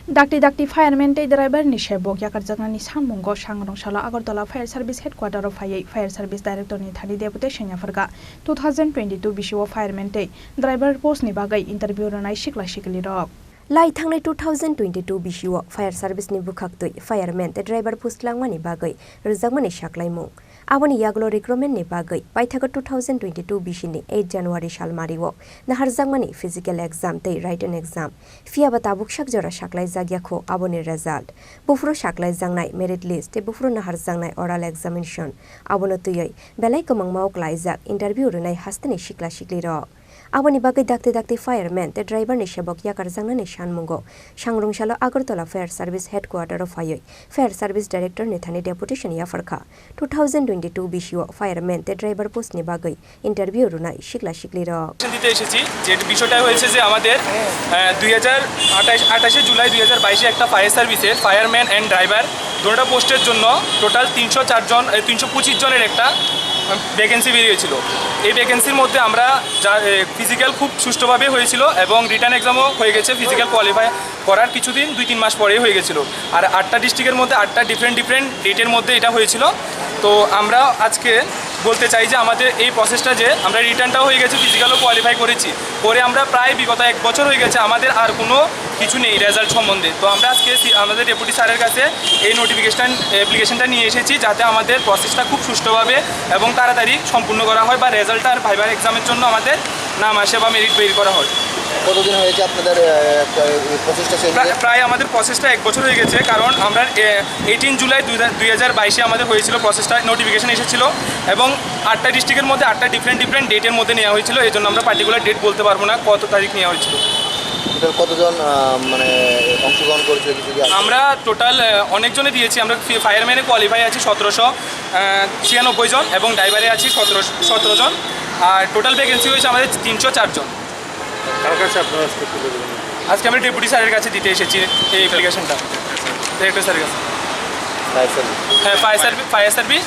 Dakti fireman tay driver ni shebok yakarjagna ni sammungo Sangrongsalo Agartala Fire Service Headquarter of Fire Service Director ni thani Deputation Yapharkha 2022 BCO fireman tay driver post ni bagai interview Rwnai Sikla Siklirok Lai thangnai 2022 BCO Fire Service ni bukhaktui fireman te driver post langmani bagai rjakmani saklaimung Aboni yaglo recruitment ni bagai paithaga 2022 BC ni 8 January salmario naharjakmani physical exam te written exam fiaba tabuk sakjora saklai jagyakho aboni result bufro saklai jangnai merit list te bufro naharjangnai oral examination abono tuyai belai kamangmaok laijak interview Rwnai hastani Sikla Siklirok Aboni bagai dakti fireman te driver ni sebok yakarjangna ni sanmungo Sangrongsalo Agartala Fire Service Headquarter of Fire Service Director ni thani Deputation Yapharkha 2022 BCO fireman te driver post ni bagai interview Rwnai Sikla Siklirok দিতে এসেছি যে বিষয়টা হয়েছে যে আমাদের 28 জুলাই 2022 এ একটা fire সার্ভিসের fireman and driver দুটো পোস্টের জন্য টোটাল 304 জন 325 জনের একটা ভ্যাকেন্সি বেরিয়েছিল এই ভ্যাকেন্সির মধ্যে আমরা ফিজিক্যাল খুব সুষ্ঠুভাবে হয়েছিল এবং রিটার্ন এক্সামও হয়ে গেছে ফিজিক্যাল কোয়ালিফাই করার কিছুদিন 2-3 মাস পরেই হয়ে গেছিল আর 8টা ডিস্ট্রিক্টের মধ্যে 8টা ডিফারেন্ট ডেটের মধ্যে এটা হয়েছিল তো আমরা আজকে বলতে চাই যে আমাদের এই প্রসেসটা যে আমরা রিটার্নটাও হয়ে গেছে ফিজিক্যালও কোয়ালিফাই করেছি পরে আমরা প্রায় বিগত 1 বছর হয়ে গেছে আমাদের আর কোনো কিছু নেই রেজাল্ট সম্বন্ধে তো আমরা আজকে আমাদের ডেপুটি স্যারের কাছে এই অ্যাপ্লিকেশনটা নিয়ে এসেছি যাতে আমাদের প্রসেসটা খুব সুষ্ঠুভাবে এবং তাড়াতাড়ি সম্পূর্ণ করা হয় বা রেজাল্ট আর ভাইবার এক্সামের জন্য আমাদের নাম আসে বা মেরিট বের করা হয় কতদিন হয়েছে আপনাদের প্রসেসটা প্রায় আমাদের প্রসেসটা 1 বছর হয়ে গেছে কারণ আমরা 18 জুলাই 2022 আমাদের হয়েছিল প্রসেসটা নোটিফিকেশন এসেছিল এবং 8টা ডিস্ট্রিক্টের মধ্যে 8টা ডিফারেন্ট ডেটের মধ্যে নেওয়া হয়েছিল এই জন্য আমরা পার্টিকুলার ডেট বলতে পারবো না কত তারিখ নেওয়া হয়েছিল কতজন মানে অংশগ্রহণ করেছিল আমরা টোটাল অনেকজনে দিয়েছি আমরা ফায়ারম্যানে কোয়ালিফাই আছি 1796 জন এবং ড্রাইভারে আছি 17 জন আর টোটাল ভ্যাকেন্সি হয়েছে আমাদের 304 জন আজকে আমরা ডেপুটি স্যারের কাছে দিতে এসেছি এই অ্যাপ্লিকেশনটা ডিরেক্টর স্যারের কাছে হ্যাঁ fire service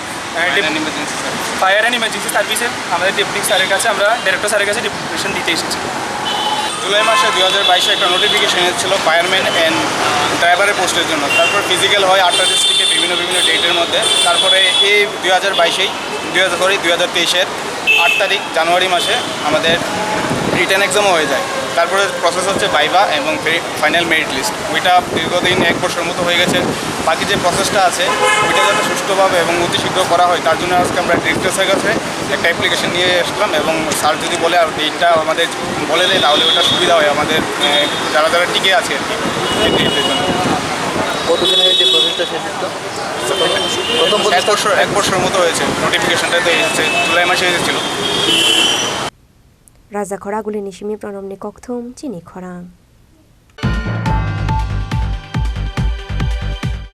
fire and emergency সার্ভিসে আমাদের ডেপুটি স্যারের কাছে আমরা ডিরেক্টর স্যারের কাছে ডেপুটেশন দিতে এসেছি জুলাই মাসে 2022 একটা নোটিফিকেশন এসেছিল ফায়ারম্যান অ্যান্ড ড্রাইভারের পোস্টের জন্য তারপর ফিজিক্যাল হয় 8টা ডিস্ট্রিক্টে বিভিন্ন ডেটের মধ্যে তারপরে এই 2023-এর 8 তারিখ জানুয়ারি মাসে আমাদের রিটার্ন এক্সামও হয়ে যায় তারপরে প্রসেস হচ্ছে ভাইভা এবং ফাইনাল মেরিট লিস্ট ওইটা দীর্ঘদিন 1 বছর মতো হয়ে গেছে বাকি যে প্রসেসটা আছে ওইটা যাতে সুষ্ঠুভাবে এবং অতি শীঘ্র করা হয় তার জন্য আজকে আমরা ডিরেক্টর স্যারের কাছে একটা অ্যাপ্লিকেশন নিয়ে আসলাম এবং স্যার যদি বলে আর ডেটটা আমাদের বলে দেয় তাহলে ওটা সুবিধা হয় আমাদের যারা টিকে আছে আর কি ডেটের জন্য কতদিন হয়েছে প্রসেসটা শেষ 1 বছর মতো হয়েছে নোটিফিকেশনটা তো এসেছে জুলাই মাসে এসেছিল Raja Khorang guli nishimi pronom ni kokthum Chini Khorang